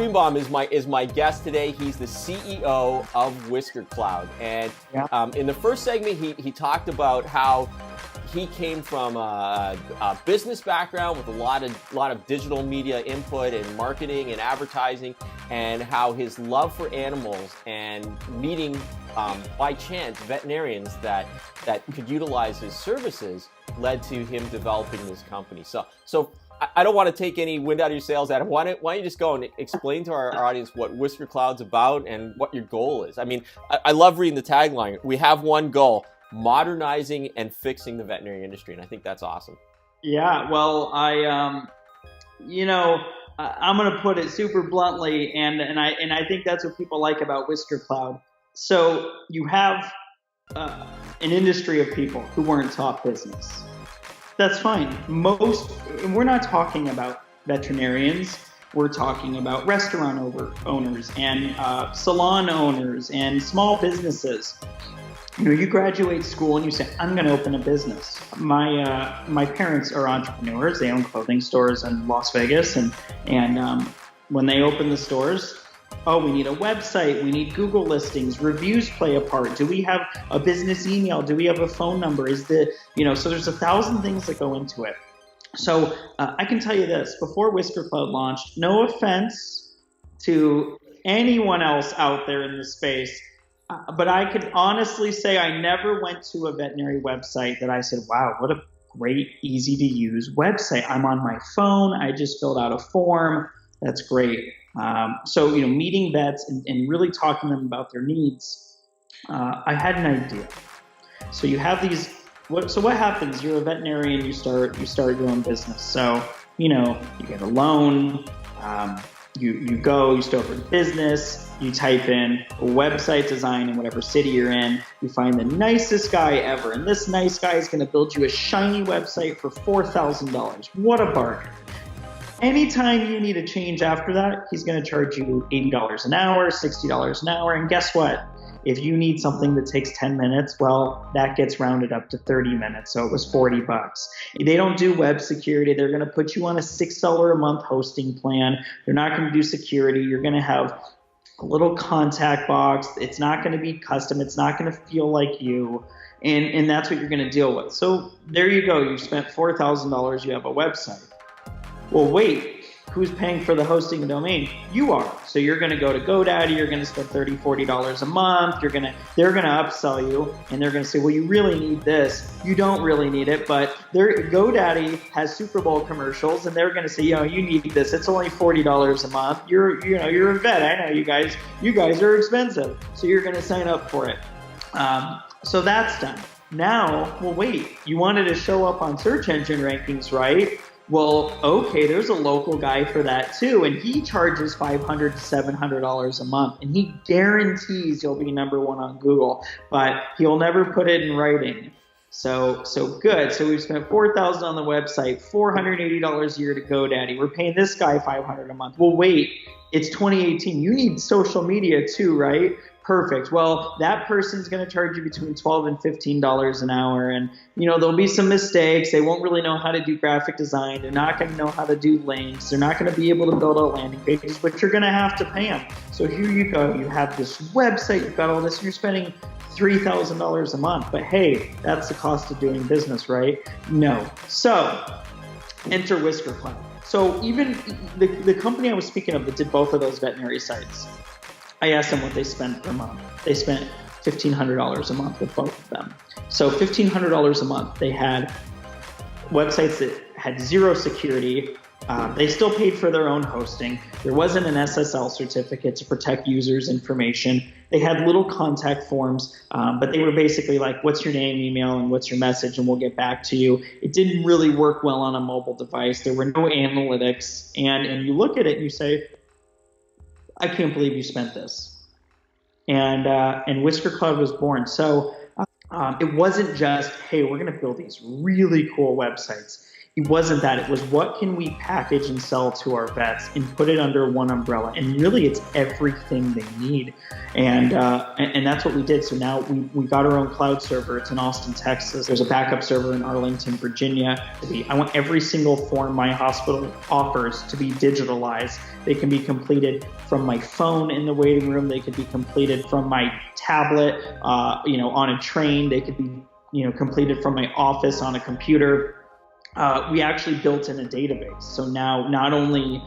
Greenbaum is my guest today. He's the CEO of Whiskercloud, and in the first segment, he talked about how he came from a business background with a lot of digital media input and marketing and advertising, and how his love for animals and meeting by chance veterinarians that could utilize his services led to him developing this company. So I don't want to take any wind out of your sails, Adam. Why don't you just go and explain to our audience what Whiskercloud's about and what your goal is? I mean, I love reading the tagline. We have one goal: modernizing and fixing the veterinary industry, and I think that's awesome. Yeah, well, I'm going to put it super bluntly, and I think that's what people like about Whiskercloud. So you have an industry of people who weren't taught business. That's fine. And we're not talking about veterinarians. We're talking about restaurant owners and salon owners and small businesses. You graduate school and you say, I'm going to open a business. My parents are entrepreneurs. They own clothing stores in Las Vegas. And when they open the stores, we need a website. We need Google listings. Reviews play a part. Do we have a business email? Do we have a phone number? So there's 1,000 things that go into it. So I can tell you this, before Whiskercloud launched, no offense to anyone else out there in the space, but I could honestly say I never went to a veterinary website that I said, wow, what a great, easy to use website. I'm on my phone. I just filled out a form. That's great. So meeting vets and really talking to them about their needs, I had an idea. So you have these. So what happens? You're a veterinarian. You start your own business. So you get a loan. You start a business. You type in a website design in whatever city you're in. You find the nicest guy ever, and this nice guy is going to build you a shiny website for $4,000. What a bargain! Anytime you need a change after that, he's going to charge you $80 an hour, $60 an hour. And guess what? If you need something that takes 10 minutes, well, that gets rounded up to 30 minutes. So it was $40. They don't do web security. They're going to put you on a $6 a month hosting plan. They're not going to do security. You're going to have a little contact box. It's not going to be custom. It's not going to feel like you. And that's what you're going to deal with. So there you go. You've spent $4,000. You have a website. Well, wait, who's paying for the hosting and domain? You are. So you're going to go to GoDaddy. You're going to spend $30, $40 a month. They're going to upsell you, and they're going to say, well, you really need this. You don't really need it, but GoDaddy has Super Bowl commercials, and they're going to say, you need this. It's only $40 a month. You're a vet. I know you guys are expensive. So you're going to sign up for it. So that's done. Now, well, wait, you wanted to show up on search engine rankings, right? Well, okay, there's a local guy for that too, and he charges $500 to $700 a month, and he guarantees you'll be number one on Google, but he'll never put it in writing. So good. So we've spent $4,000 on the website, $480 a year to GoDaddy. We're paying this guy $500 a month. Well, wait, it's 2018. You need social media too, right? Perfect. Well, that person's going to charge you between $12 and $15 an hour. And, there'll be some mistakes. They won't really know how to do graphic design. They're not going to know how to do links. They're not going to be able to build out landing pages, but you're going to have to pay them. So here you go. You have this website. You've got all this. You're spending $3,000 a month. But hey, that's the cost of doing business, right? No. So enter Whiskercloud. So even the company I was speaking of that did both of those veterinary sites, I asked them what they spent per month. They spent $1,500 a month with both of them. So $1,500 a month. They had websites that had zero security. They still paid for their own hosting. There wasn't an SSL certificate to protect users' information. They had little contact forms, but they were basically like, what's your name, email, and what's your message, and we'll get back to you. It didn't really work well on a mobile device. There were no analytics. And you look at it and you say, I can't believe you spent this. And Whiskercloud was born. So it wasn't just, hey, we're going to build these really cool websites. it wasn't that. It was, what can we package and sell to our vets and put it under one umbrella? And really, it's everything they need. And that's what we did. So now we got our own cloud server. It's in Austin, Texas. There's a backup server in Arlington, Virginia. I want every single form my hospital offers to be digitalized. They can be completed from my phone in the waiting room. They could be completed from my tablet, on a train. They could be, completed from my office on a computer. We actually built in a database. So now not only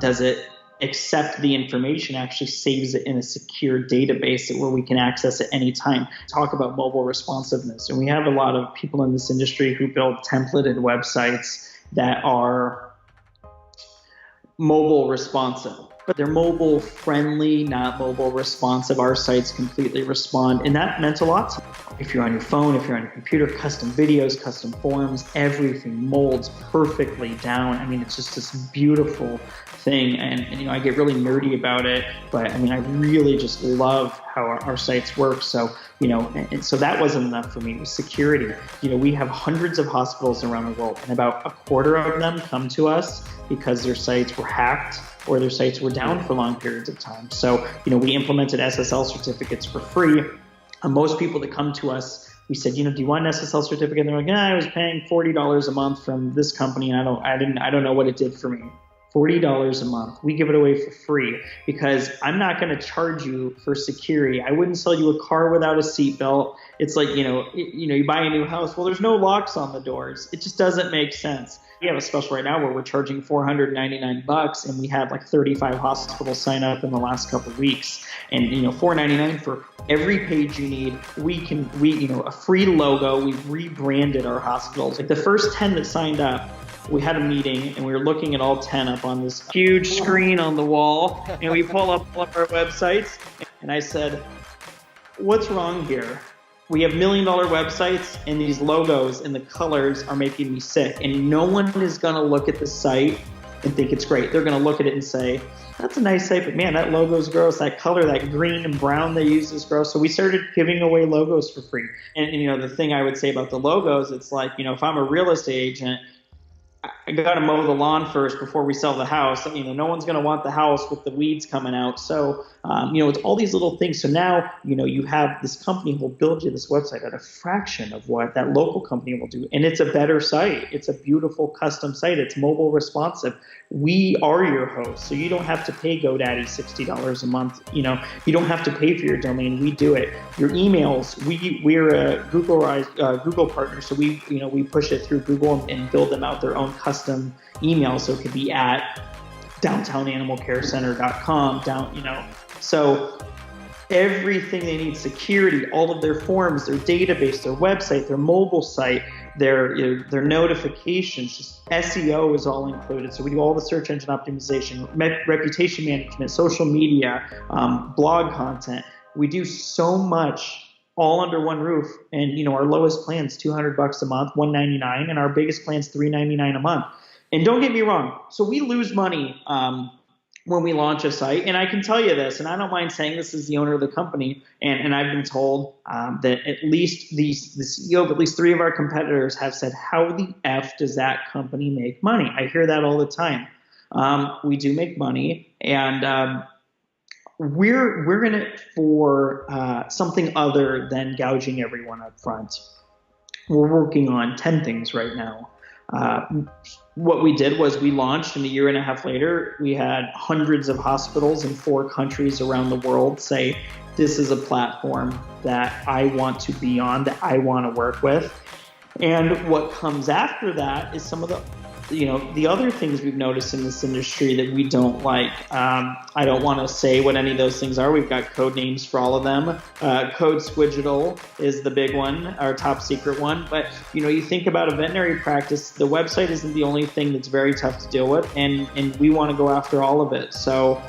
does it accept the information, actually saves it in a secure database where we can access it anytime. Talk about mobile responsiveness. And we have a lot of people in this industry who build templated websites that are mobile responsive. But they're mobile friendly, not mobile responsive. Our sites completely respond. And that meant a lot to me. If you're on your phone, if you're on your computer, custom videos, custom forms, everything molds perfectly down. I mean, it's just this beautiful thing. And I get really nerdy about it. But I mean, I really just love how our sites work. So, and so that wasn't enough for me. It was security. We have hundreds of hospitals around the world, and about a quarter of them come to us because their sites were hacked or their sites were down for long periods of time. So, we implemented SSL certificates for free. Most people that come to us, we said, do you want an SSL certificate? And they're like, I was paying $40 a month from this company, and I don't know what it did for me. $40 a month. We give it away for free because I'm not going to charge you for security. I wouldn't sell you a car without a seatbelt. It's like, you buy a new house. Well, there's no locks on the doors. It just doesn't make sense. We have a special right now where we're charging $499, and we had like 35 hospitals sign up in the last couple of weeks. And $499 for every page you need. A free logo. We rebranded our hospitals. Like the first 10 that signed up, we had a meeting and we were looking at all 10 up on this huge screen on the wall, and we pull up one of our websites, and I said, what's wrong here? We have $1 million websites, and these logos and the colors are making me sick. And no one is going to look at the site and think it's great. They're going to look at it and say, that's a nice site, but man, that logo's gross. That color, that green and brown they use is gross. So we started giving away logos for free. And the thing I would say about the logos, it's like, if I'm a real estate agent, I got to mow the lawn first before we sell the house. No one's going to want the house with the weeds coming out. So, it's all these little things. So now, you have this company who will build you this website at a fraction of what that local company will do. And it's a better site. It's a beautiful custom site. It's mobile responsive. We are your host. So you don't have to pay GoDaddy $60 a month. You don't have to pay for your domain. We do it. Your emails, we're a Google partner. So we push it through Google and build them out their own custom email. So it could be at downtownanimalcarecenter.com, So everything they need, security, all of their forms, their database, their website, their mobile site, their notifications, just SEO is all included. So we do all the search engine optimization, reputation management, social media, blog content. We do so much all under one roof. And our lowest plan is $200 a month, $199, and our biggest plan is $399 a month. And don't get me wrong, so we lose money when we launch a site. And I can tell you this, and I don't mind saying this as the owner of the company, and I've been told that at least the CEO of at least 3 of our competitors have said, how the F does that company make money? I hear that all the time. We do make money, and we're in it for something other than gouging everyone up front. We're working on 10 things right now. What we did was we launched, and a year and a half later, we had hundreds of hospitals in 4 countries around the world say, this is a platform that I want to be on, that I want to work with. And what comes after that is some of the other things we've noticed in this industry that we don't like. I don't want to say what any of those things are. We've got code names for all of them. Code Squidgital is the big one, our top secret one. But, you think about a veterinary practice, the website isn't the only thing that's very tough to deal with, and we want to go after all of it. So,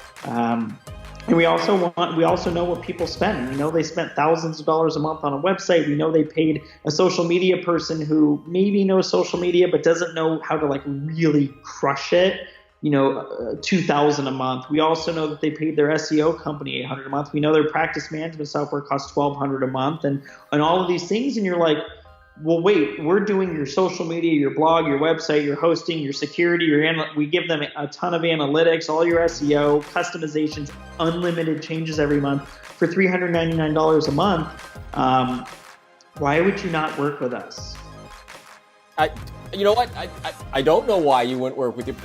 and we also know what people spend. We know they spent thousands of dollars a month on a website. We know they paid a social media person who maybe knows social media but doesn't know how to really crush it, $2,000 a month. We also know that they paid their SEO company $800 a month. We know their practice management software costs $1,200 a month, and all of these things. And you're like, well, wait, we're doing your social media, your blog, your website, your hosting, your security, we give them a ton of analytics, all your SEO, customizations, unlimited changes every month for $399 a month. Why would you not work with us? You know what? I don't know why you wouldn't work with you.